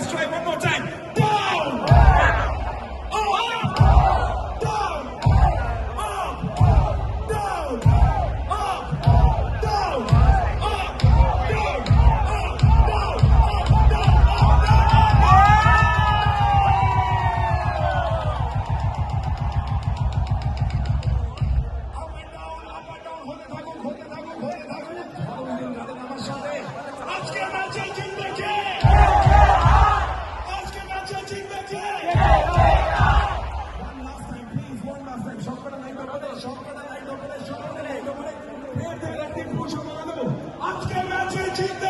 let's try one more time. Down! Up! Down! Up! Down! Up! Down! Up! Down! Up! Down! Up! আজকে ম্যাচে জিতবে কে? আজকে ম্যাচে জিতবে কে? One last time, please, one last time. সবকটা line ধরে, সবকটা লাইন ধরে, সবকটা লাইন ধরে। প্লেয়ারদের একটি পুরস্কার দেবো। আজকে ম্যাচে জিতবে